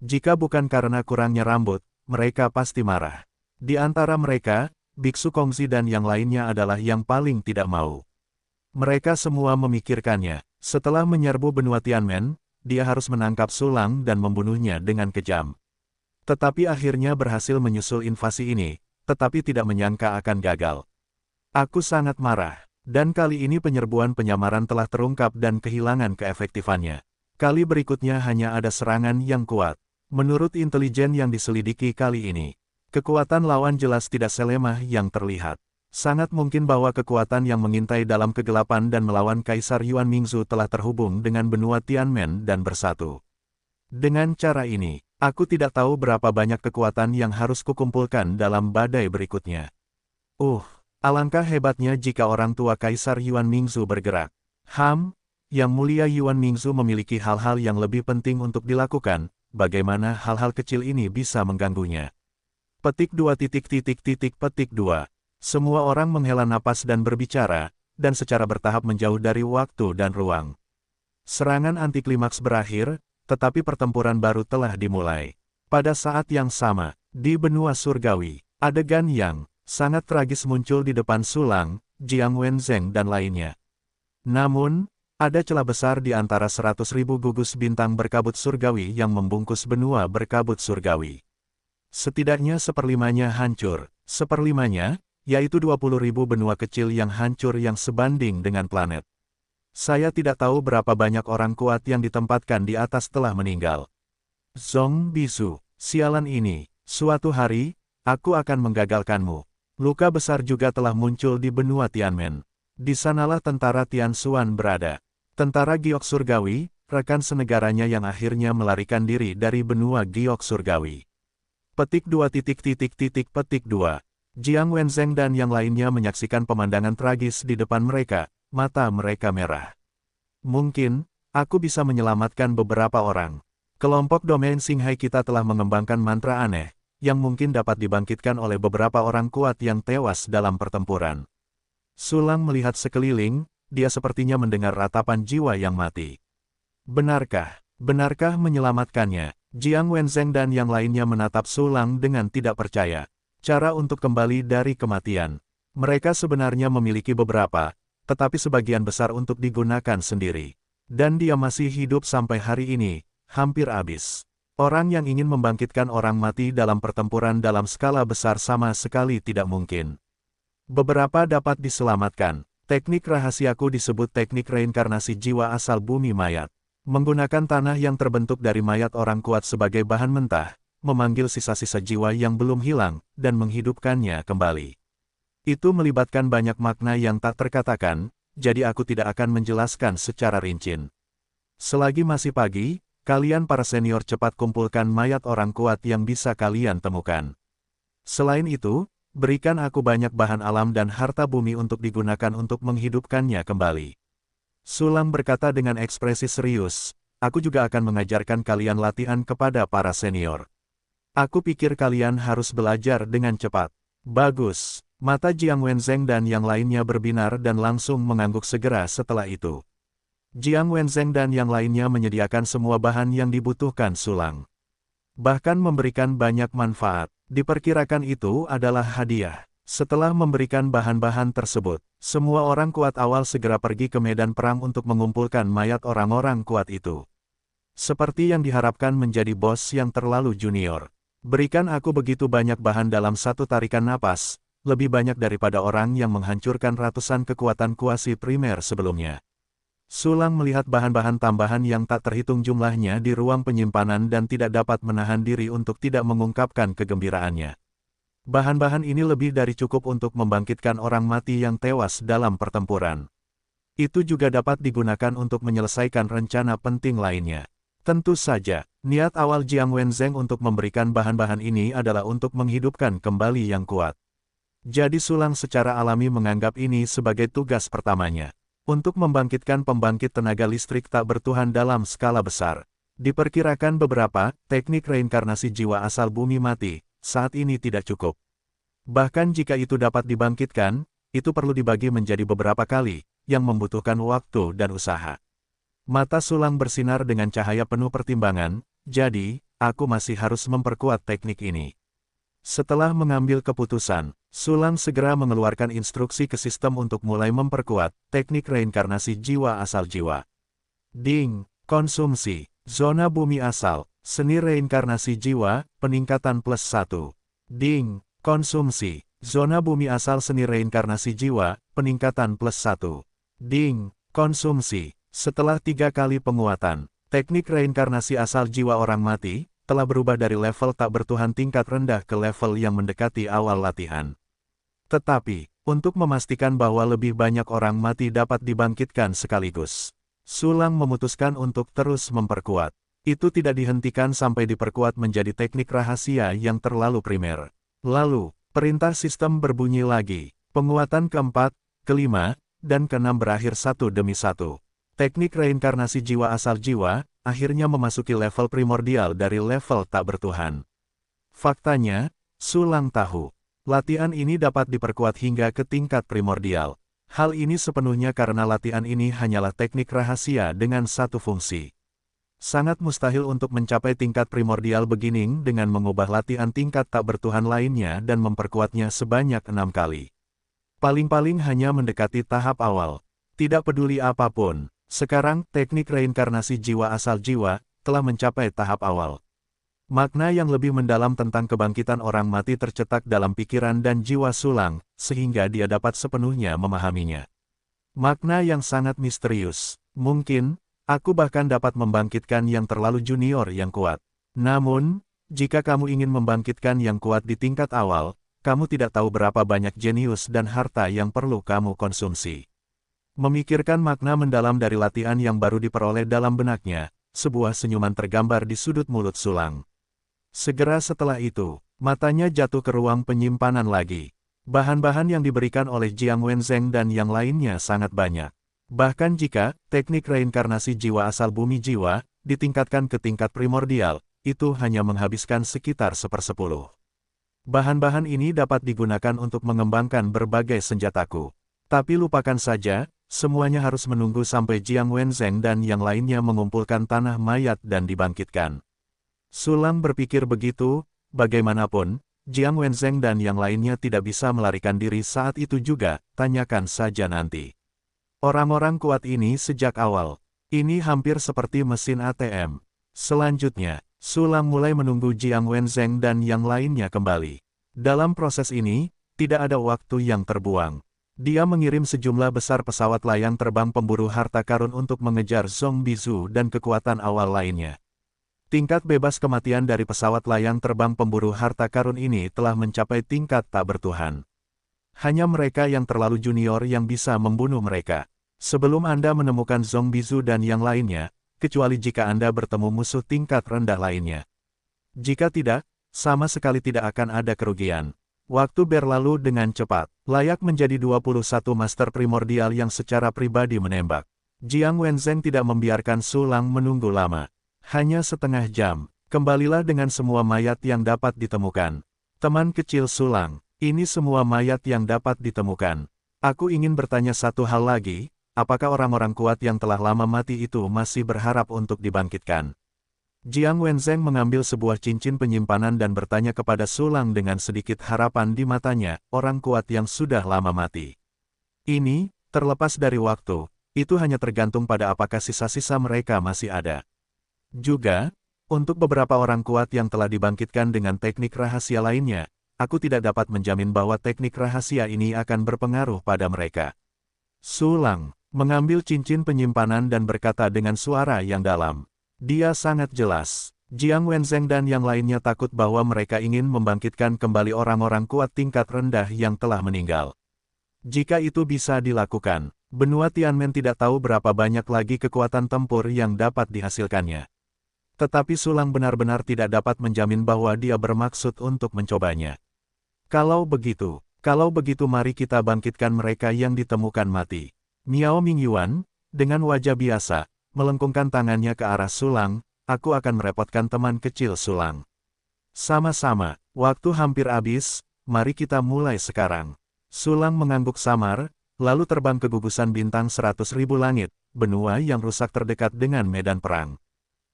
A: Jika bukan karena kurangnya rambut, mereka pasti marah. Di antara mereka, Biksu Kongzi dan yang lainnya adalah yang paling tidak mau. Mereka semua memikirkannya. Setelah menyerbu benua Tianmen, dia harus menangkap Sulang dan membunuhnya dengan kejam. Tetapi akhirnya berhasil menyusul invasi ini, tetapi tidak menyangka akan gagal. Aku sangat marah, dan kali ini penyerbuan penyamaran telah terungkap dan kehilangan keefektifannya. Kali berikutnya hanya ada serangan yang kuat. Menurut intelijen yang diselidiki kali ini, kekuatan lawan jelas tidak selemah yang terlihat. Sangat mungkin bahwa kekuatan yang mengintai dalam kegelapan dan melawan Kaisar Yuan Mingzu telah terhubung dengan benua Tianmen dan bersatu. Dengan cara ini, aku tidak tahu berapa banyak kekuatan yang harus kukumpulkan dalam badai berikutnya. Alangkah hebatnya jika orang tua Kaisar Yuan Mingzu bergerak. Yang mulia Yuan Mingzu memiliki hal-hal yang lebih penting untuk dilakukan, bagaimana hal-hal kecil ini bisa mengganggunya. Petik 2 petik 2. Semua orang menghela napas dan berbicara, dan secara bertahap menjauh dari waktu dan ruang. Serangan antiklimaks berakhir, tetapi pertempuran baru telah dimulai. Pada saat yang sama, di benua surgawi, adegan yang sangat tragis muncul di depan Sulang, Jiang Wenzheng dan lainnya. Namun, ada celah besar di antara 100.000 gugus bintang berkabut surgawi yang membungkus benua berkabut surgawi. Setidaknya seperlimanya hancur. Seperlimanya, yaitu 20.000 benua kecil yang hancur yang sebanding dengan planet. Saya tidak tahu berapa banyak orang kuat yang ditempatkan di atas telah meninggal. Zong Bisu, sialan ini, suatu hari, aku akan menggagalkanmu. Luka besar juga telah muncul di benua Tianmen. Di sanalah tentara Tian Xuan berada. Tentara Giok Surgawi, rekan senegaranya yang akhirnya melarikan diri dari benua Giok Surgawi. Petik 2 petik 2. Jiang Wenzheng dan yang lainnya menyaksikan pemandangan tragis di depan mereka, mata mereka merah. Mungkin, aku bisa menyelamatkan beberapa orang. Kelompok domain Xinghai kita telah mengembangkan mantra aneh, yang mungkin dapat dibangkitkan oleh beberapa orang kuat yang tewas dalam pertempuran. Sulang melihat sekeliling, dia sepertinya mendengar ratapan jiwa yang mati. Benarkah menyelamatkannya? Jiang Wenzheng dan yang lainnya menatap Sulang dengan tidak percaya. Cara untuk kembali dari kematian. Mereka sebenarnya memiliki beberapa, tetapi sebagian besar untuk digunakan sendiri. Dan dia masih hidup sampai hari ini, hampir habis. Orang yang ingin membangkitkan orang mati dalam pertempuran dalam skala besar sama sekali tidak mungkin. Beberapa dapat diselamatkan. Teknik rahasiaku disebut teknik reinkarnasi jiwa asal bumi mayat. Menggunakan tanah yang terbentuk dari mayat orang kuat sebagai bahan mentah, memanggil sisa-sisa jiwa yang belum hilang, dan menghidupkannya kembali. Itu melibatkan banyak makna yang tak terkatakan, jadi aku tidak akan menjelaskan secara rinci. Selagi masih pagi, kalian para senior cepat kumpulkan mayat orang kuat yang bisa kalian temukan. Selain itu, berikan aku banyak bahan alam dan harta bumi untuk digunakan untuk menghidupkannya kembali. Sulang berkata dengan ekspresi serius, aku juga akan mengajarkan kalian latihan kepada para senior. Aku pikir kalian harus belajar dengan cepat. Bagus. Mata Jiang Wenzheng dan yang lainnya berbinar dan langsung mengangguk segera setelah itu. Jiang Wenzheng dan yang lainnya menyediakan semua bahan yang dibutuhkan Sulang. Bahkan memberikan banyak manfaat. Diperkirakan itu adalah hadiah. Setelah memberikan bahan-bahan tersebut, semua orang kuat awal segera pergi ke medan perang untuk mengumpulkan mayat orang-orang kuat itu. Seperti yang diharapkan menjadi bos yang terlalu junior. Berikan aku begitu banyak bahan dalam satu tarikan napas, lebih banyak daripada orang yang menghancurkan ratusan kekuatan kuasi primer sebelumnya. Sulang melihat bahan-bahan tambahan yang tak terhitung jumlahnya di ruang penyimpanan dan tidak dapat menahan diri untuk tidak mengungkapkan kegembiraannya. Bahan-bahan ini lebih dari cukup untuk membangkitkan orang mati yang tewas dalam pertempuran. Itu juga dapat digunakan untuk menyelesaikan rencana penting lainnya. Tentu saja, niat awal Jiang Wenzheng untuk memberikan bahan-bahan ini adalah untuk menghidupkan kembali yang kuat. Jadi Sulang secara alami menganggap ini sebagai tugas pertamanya. Untuk membangkitkan pembangkit tenaga listrik tak bertuhan dalam skala besar. Diperkirakan beberapa teknik reinkarnasi jiwa asal bumi mati saat ini tidak cukup. Bahkan jika itu dapat dibangkitkan, itu perlu dibagi menjadi beberapa kali, yang membutuhkan waktu dan usaha. Mata Sulang bersinar dengan cahaya penuh pertimbangan, jadi, aku masih harus memperkuat teknik ini. Setelah mengambil keputusan, Sulang segera mengeluarkan instruksi ke sistem untuk mulai memperkuat teknik reinkarnasi jiwa asal jiwa. Ding, konsumsi, zona bumi asal, seni reinkarnasi jiwa, peningkatan +1. Ding, konsumsi, zona bumi asal seni reinkarnasi jiwa, peningkatan +1. Ding, konsumsi, setelah 3 kali penguatan, teknik reinkarnasi asal jiwa orang mati, telah berubah dari level tak bertuhan tingkat rendah ke level yang mendekati awal latihan. Tetapi, untuk memastikan bahwa lebih banyak orang mati dapat dibangkitkan sekaligus, Sulang memutuskan untuk terus memperkuat. Itu tidak dihentikan sampai diperkuat menjadi teknik rahasia yang terlalu primer. Lalu, perintah sistem berbunyi lagi. Penguatan keempat, kelima, dan keenam berakhir satu demi satu. Teknik reinkarnasi jiwa asal jiwa, akhirnya memasuki level primordial dari level tak bertuhan. Faktanya, Sulang tahu, latihan ini dapat diperkuat hingga ke tingkat primordial. Hal ini sepenuhnya karena latihan ini hanyalah teknik rahasia dengan satu fungsi. Sangat mustahil untuk mencapai tingkat primordial beginning dengan mengubah latihan tingkat tak bertuhan lainnya dan memperkuatnya sebanyak 6 kali. Paling-paling hanya mendekati tahap awal. Tidak peduli apapun. Sekarang, teknik reinkarnasi jiwa asal jiwa, telah mencapai tahap awal. Makna yang lebih mendalam tentang kebangkitan orang mati tercetak dalam pikiran dan jiwa Sulang, sehingga dia dapat sepenuhnya memahaminya. Makna yang sangat misterius. Mungkin, aku bahkan dapat membangkitkan yang terlalu junior yang kuat. Namun, jika kamu ingin membangkitkan yang kuat di tingkat awal, kamu tidak tahu berapa banyak jenius dan harta yang perlu kamu konsumsi. Memikirkan makna mendalam dari latihan yang baru diperoleh dalam benaknya, sebuah senyuman tergambar di sudut mulut Sulang. Segera setelah itu, matanya jatuh ke ruang penyimpanan lagi. Bahan-bahan yang diberikan oleh Jiang Wenzheng dan yang lainnya sangat banyak. Bahkan jika teknik reinkarnasi jiwa asal bumi jiwa ditingkatkan ke tingkat primordial, itu hanya menghabiskan sekitar 1/10. Bahan-bahan ini dapat digunakan untuk mengembangkan berbagai senjataku. Tapi lupakan saja, semuanya harus menunggu sampai Jiang Wenzheng dan yang lainnya mengumpulkan tanah mayat dan dibangkitkan. Sulang berpikir begitu, bagaimanapun, Jiang Wenzheng dan yang lainnya tidak bisa melarikan diri saat itu juga, tanyakan saja nanti. Orang-orang kuat ini sejak awal. Ini hampir seperti mesin ATM. Selanjutnya, Sulang mulai menunggu Jiang Wenzheng dan yang lainnya kembali. Dalam proses ini, tidak ada waktu yang terbuang. Dia mengirim sejumlah besar pesawat layang terbang pemburu harta karun untuk mengejar Zhong Bizhu dan kekuatan awal lainnya. Tingkat bebas kematian dari pesawat layang terbang pemburu harta karun ini telah mencapai tingkat tak bertuhan. Hanya mereka yang terlalu junior yang bisa membunuh mereka. Sebelum Anda menemukan Zhong Bizhu dan yang lainnya, kecuali jika Anda bertemu musuh tingkat rendah lainnya. Jika tidak, sama sekali tidak akan ada kerugian. Waktu berlalu dengan cepat, layak menjadi 21 master primordial yang secara pribadi menembak. Jiang Wenzheng tidak membiarkan Sulang menunggu lama. Hanya setengah jam, kembalilah dengan semua mayat yang dapat ditemukan. Teman kecil Sulang, ini semua mayat yang dapat ditemukan. Aku ingin bertanya satu hal lagi, apakah orang-orang kuat yang telah lama mati itu masih berharap untuk dibangkitkan? Jiang Wenzheng mengambil sebuah cincin penyimpanan dan bertanya kepada Sulang dengan sedikit harapan di matanya, orang kuat yang sudah lama mati. Ini, terlepas dari waktu, itu hanya tergantung pada apakah sisa-sisa mereka masih ada. Juga, untuk beberapa orang kuat yang telah dibangkitkan dengan teknik rahasia lainnya, aku tidak dapat menjamin bahwa teknik rahasia ini akan berpengaruh pada mereka. Sulang, mengambil cincin penyimpanan dan berkata dengan suara yang dalam. Dia sangat jelas. Jiang Wenzheng dan yang lainnya takut bahwa mereka ingin membangkitkan kembali orang-orang kuat tingkat rendah yang telah meninggal. Jika itu bisa dilakukan, benua Tianmen tidak tahu berapa banyak lagi kekuatan tempur yang dapat dihasilkannya. Tetapi Sulang benar-benar tidak dapat menjamin bahwa dia bermaksud untuk mencobanya. Kalau begitu mari kita bangkitkan mereka yang ditemukan mati. Miao Mingyuan, dengan wajah biasa, melengkungkan tangannya ke arah Sulang, aku akan merepotkan teman kecil Sulang. Sama-sama, waktu hampir habis, mari kita mulai sekarang. Sulang mengangguk samar, lalu terbang ke gugusan bintang 100.000 langit, benua yang rusak terdekat dengan medan perang.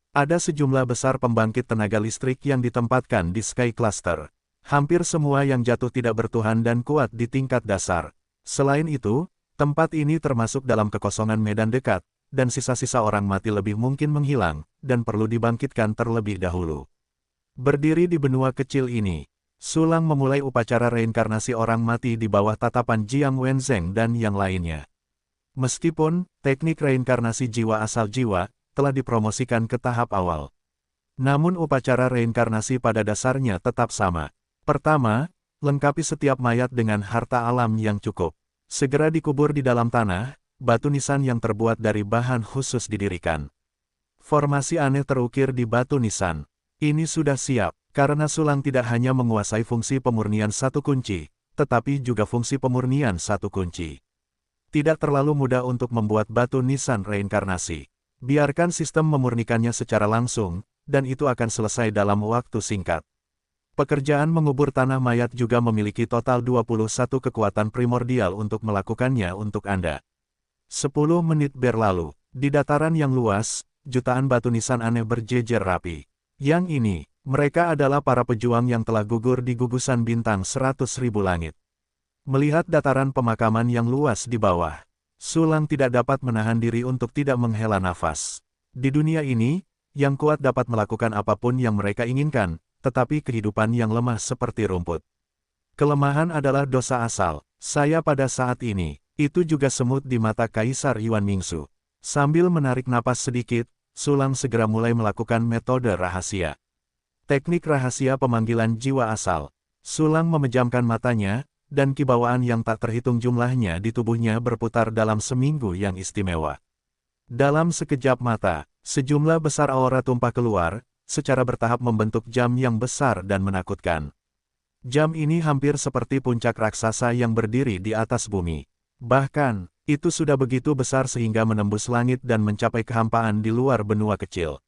A: Ada sejumlah besar pembangkit tenaga listrik yang ditempatkan di Sky Cluster. Hampir semua yang jatuh tidak bertuhan dan kuat di tingkat dasar. Selain itu, tempat ini termasuk dalam kekosongan medan dekat, dan sisa-sisa orang mati lebih mungkin menghilang, dan perlu dibangkitkan terlebih dahulu. Berdiri di benua kecil ini, Sulang memulai upacara reinkarnasi orang mati di bawah tatapan Jiang Wenzheng dan yang lainnya. Meskipun, teknik reinkarnasi jiwa asal jiwa, telah dipromosikan ke tahap awal. Namun upacara reinkarnasi pada dasarnya tetap sama. Pertama, lengkapi setiap mayat dengan harta alam yang cukup. Segera dikubur di dalam tanah, batu nisan yang terbuat dari bahan khusus didirikan. Formasi aneh terukir di batu nisan. Ini sudah siap, karena Sulang tidak hanya menguasai fungsi pemurnian satu kunci, tetapi juga fungsi pemurnian satu kunci. Tidak terlalu mudah untuk membuat batu nisan reinkarnasi. Biarkan sistem memurnikannya secara langsung, dan itu akan selesai dalam waktu singkat. Pekerjaan mengubur tanah mayat juga memiliki total 21 kekuatan primordial untuk melakukannya untuk Anda. 10 menit berlalu, di dataran yang luas, jutaan batu nisan aneh berjejer rapi. Yang ini, mereka adalah para pejuang yang telah gugur di gugusan bintang 100.000 langit. Melihat dataran pemakaman yang luas di bawah, Sulang tidak dapat menahan diri untuk tidak menghela nafas. Di dunia ini, yang kuat dapat melakukan apapun yang mereka inginkan, tetapi kehidupan yang lemah seperti rumput. Kelemahan adalah dosa asal. Saya pada saat ini, itu juga semut di mata Kaisar Yuan Mingsu. Sambil menarik napas sedikit, Sulang segera mulai melakukan metode rahasia. Teknik rahasia pemanggilan jiwa asal. Sulang memejamkan matanya, dan kibawaan yang tak terhitung jumlahnya di tubuhnya berputar dalam seminggu yang istimewa. Dalam sekejap mata, sejumlah besar aura tumpah keluar, secara bertahap membentuk jam yang besar dan menakutkan. Jam ini hampir seperti puncak raksasa yang berdiri di atas bumi. Bahkan, itu sudah begitu besar sehingga menembus langit dan mencapai kehampaan di luar benua kecil.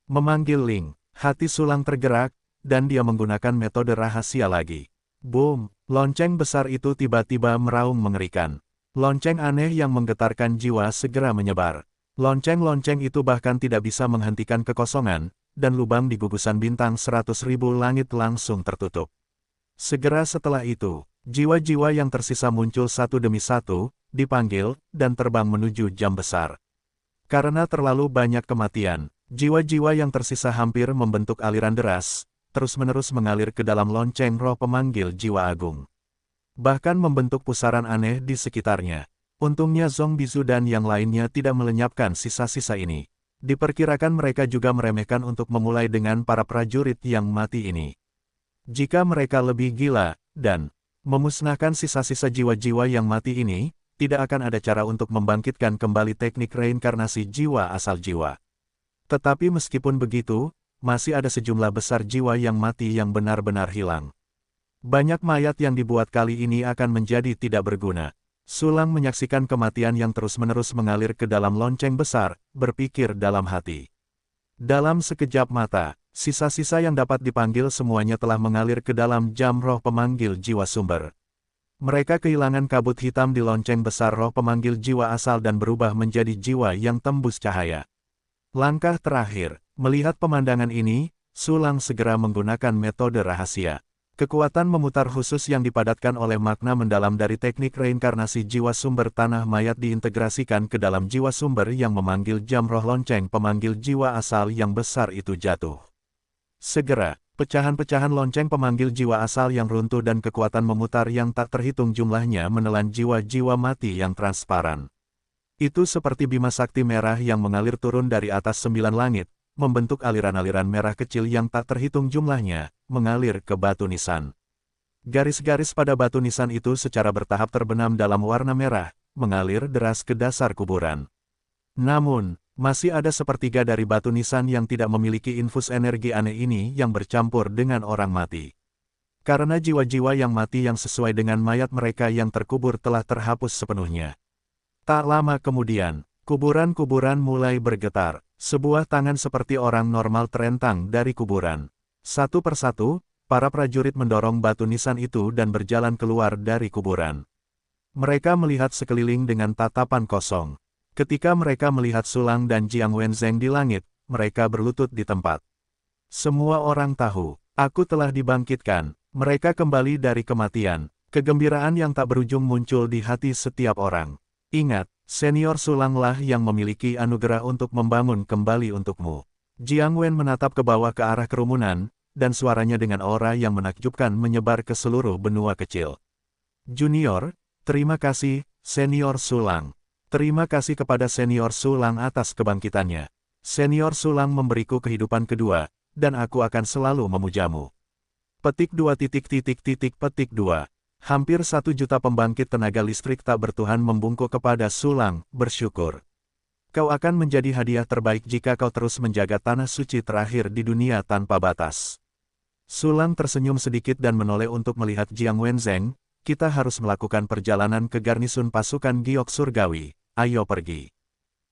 A: Memanggil Ling, hati Sulang tergerak, dan dia menggunakan metode rahasia lagi. Boom, lonceng besar itu tiba-tiba meraung mengerikan. Lonceng aneh yang menggetarkan jiwa segera menyebar. Lonceng-lonceng itu bahkan tidak bisa menghentikan kekosongan, dan lubang di gugusan bintang 100.000 langit langsung tertutup. Segera setelah itu, jiwa-jiwa yang tersisa muncul satu demi satu, dipanggil, dan terbang menuju jam besar. Karena terlalu banyak kematian, jiwa-jiwa yang tersisa hampir membentuk aliran deras, terus-menerus mengalir ke dalam lonceng roh pemanggil jiwa agung. Bahkan membentuk pusaran aneh di sekitarnya. Untungnya Zhong Bizu dan yang lainnya tidak melenyapkan sisa-sisa ini. Diperkirakan mereka juga meremehkan untuk memulai dengan para prajurit yang mati ini. Jika mereka lebih gila, dan memusnahkan sisa-sisa jiwa-jiwa yang mati ini, tidak akan ada cara untuk membangkitkan kembali teknik reinkarnasi jiwa asal jiwa. Tetapi meskipun begitu, masih ada sejumlah besar jiwa yang mati yang benar-benar hilang. Banyak mayat yang dibuat kali ini akan menjadi tidak berguna. Sulang menyaksikan kematian yang terus-menerus mengalir ke dalam lonceng besar, berpikir dalam hati. Dalam sekejap mata, sisa-sisa yang dapat dipanggil semuanya telah mengalir ke dalam jam roh pemanggil jiwa sumber. Mereka kehilangan kabut hitam di lonceng besar roh pemanggil jiwa asal dan berubah menjadi jiwa yang tembus cahaya. Langkah terakhir, melihat pemandangan ini, Sulang segera menggunakan metode rahasia. Kekuatan memutar khusus yang dipadatkan oleh makna mendalam dari teknik reinkarnasi jiwa sumber tanah mayat diintegrasikan ke dalam jiwa sumber yang memanggil jam roh lonceng pemanggil jiwa asal yang besar itu jatuh. Segera, pecahan-pecahan lonceng pemanggil jiwa asal yang runtuh dan kekuatan memutar yang tak terhitung jumlahnya menelan jiwa-jiwa mati yang transparan. Itu seperti bima sakti merah yang mengalir turun dari atas 9 langit, membentuk aliran-aliran merah kecil yang tak terhitung jumlahnya, mengalir ke batu nisan. Garis-garis pada batu nisan itu secara bertahap terbenam dalam warna merah, mengalir deras ke dasar kuburan. Namun, masih ada sepertiga dari batu nisan yang tidak memiliki infus energi aneh ini yang bercampur dengan orang mati. Karena jiwa-jiwa yang mati yang sesuai dengan mayat mereka yang terkubur telah terhapus sepenuhnya. Tak lama kemudian, kuburan-kuburan mulai bergetar. Sebuah tangan seperti orang normal terentang dari kuburan. Satu persatu, para prajurit mendorong batu nisan itu dan berjalan keluar dari kuburan. Mereka melihat sekeliling dengan tatapan kosong. Ketika mereka melihat Sulang dan Jiang Wenzheng di langit, mereka berlutut di tempat. Semua orang tahu, aku telah dibangkitkan. Mereka kembali dari kematian. Kegembiraan yang tak berujung muncul di hati setiap orang. Ingat, senior Sulanglah yang memiliki anugerah untuk membangun kembali untukmu. Jiang Wen menatap ke bawah ke arah kerumunan, dan suaranya dengan aura yang menakjubkan menyebar ke seluruh benua kecil. Junior, terima kasih, senior Sulang. Terima kasih kepada senior Sulang atas kebangkitannya. Senior Sulang memberiku kehidupan kedua, dan aku akan selalu memujamu. Petik 2. Petik 2. Hampir 1 juta pembangkit tenaga listrik tak bertuhan membungkuk kepada Sulang, bersyukur. Kau akan menjadi hadiah terbaik jika kau terus menjaga tanah suci terakhir di dunia tanpa batas. Sulang tersenyum sedikit dan menoleh untuk melihat Jiang Wenzheng. Kita harus melakukan perjalanan ke garnisun pasukan giok surgawi. Ayo pergi.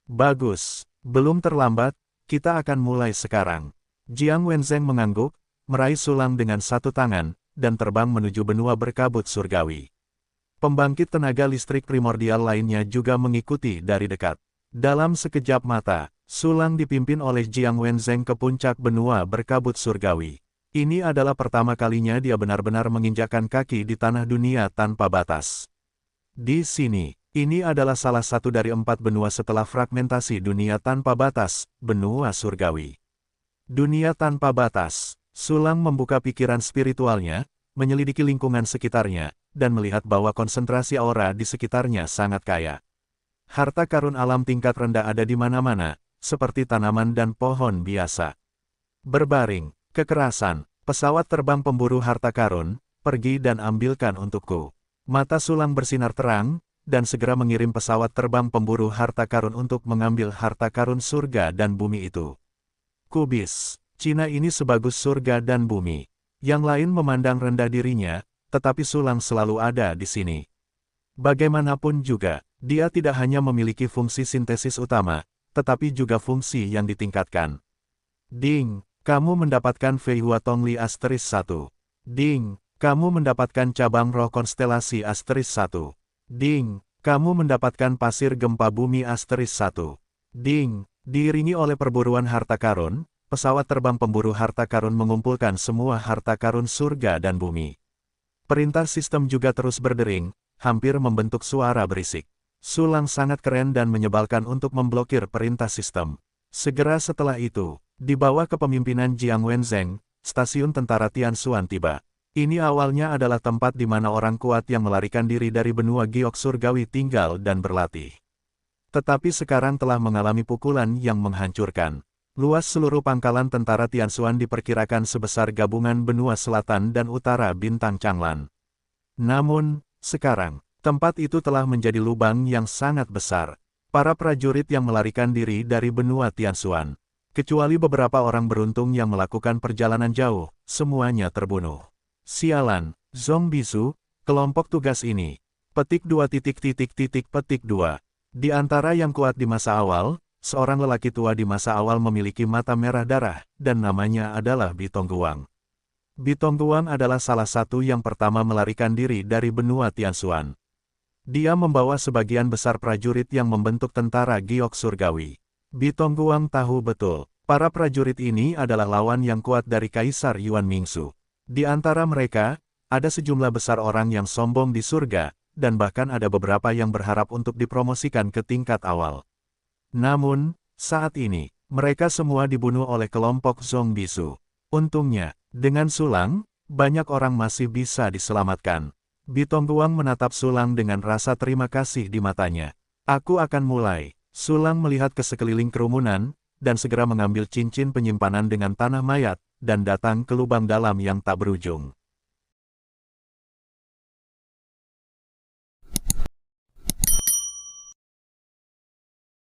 A: Bagus, belum terlambat, kita akan mulai sekarang. Jiang Wenzheng mengangguk, meraih Sulang dengan satu tangan, dan terbang menuju benua berkabut surgawi. Pembangkit tenaga listrik primordial lainnya juga mengikuti dari dekat. Dalam sekejap mata, Sulang dipimpin oleh Jiang Wenzheng ke puncak benua berkabut surgawi. Ini adalah pertama kalinya dia benar-benar menginjakkan kaki di tanah dunia tanpa batas. Di sini, ini adalah salah satu dari 4 benua setelah fragmentasi dunia tanpa batas, benua surgawi. Dunia tanpa batas. Sulang membuka pikiran spiritualnya, menyelidiki lingkungan sekitarnya, dan melihat bahwa konsentrasi aura di sekitarnya sangat kaya. Harta karun alam tingkat rendah ada di mana-mana, seperti tanaman dan pohon biasa. Berbaring, kekerasan, pesawat terbang pemburu harta karun, pergi dan ambilkan untukku. Mata Sulang bersinar terang, dan segera mengirim pesawat terbang pemburu harta karun untuk mengambil harta karun surga dan bumi itu. Kubis, Cina ini sebagus surga dan bumi. Yang lain memandang rendah dirinya, tetapi Sulang selalu ada di sini. Bagaimanapun juga, dia tidak hanya memiliki fungsi sintesis utama, tetapi juga fungsi yang ditingkatkan. Ding, kamu mendapatkan Fei Hua Tongli Asteris 1. Ding, kamu mendapatkan cabang roh konstelasi Asteris 1. Ding, kamu mendapatkan pasir gempa bumi Asteris 1. Ding, diiringi oleh perburuan harta karun, pesawat terbang pemburu harta karun mengumpulkan semua harta karun surga dan bumi. Perintah sistem juga terus berdering, hampir membentuk suara berisik. Sulang sangat keren dan menyebalkan untuk memblokir perintah sistem. Segera setelah itu, di bawah kepemimpinan Jiang Wenzheng, stasiun tentara Tianxuan tiba. Ini awalnya adalah tempat di mana orang kuat yang melarikan diri dari benua giok surgawi tinggal dan berlatih. Tetapi sekarang telah mengalami pukulan yang menghancurkan. Luas seluruh pangkalan tentara Tianxuan diperkirakan sebesar gabungan benua selatan dan utara bintang Changlan. Namun, sekarang, tempat itu telah menjadi lubang yang sangat besar. Para prajurit yang melarikan diri dari benua Tianxuan, kecuali beberapa orang beruntung yang melakukan perjalanan jauh, semuanya terbunuh. Sialan, Zhong Bisu, kelompok tugas ini. Petik 2. Petik 2. Di antara yang kuat di masa awal, seorang lelaki tua di masa awal memiliki mata merah darah, dan namanya adalah Bitongguang. Bitongguang adalah salah satu yang pertama melarikan diri dari benua Tianxuan. Dia membawa sebagian besar prajurit yang membentuk tentara giok surgawi. Bitongguang tahu betul, para prajurit ini adalah lawan yang kuat dari Kaisar Yuan Mingsu. Di antara mereka, ada sejumlah besar orang yang sombong di surga, dan bahkan ada beberapa yang berharap untuk dipromosikan ke tingkat awal. Namun, saat ini, mereka semua dibunuh oleh kelompok Zhong Bisu. Untungnya, dengan Sulang, banyak orang masih bisa diselamatkan. Bitongguang menatap Sulang dengan rasa terima kasih di matanya. Aku akan mulai. Sulang melihat ke sekeliling kerumunan, dan segera mengambil cincin penyimpanan dengan tanah mayat, dan datang ke lubang dalam yang tak berujung.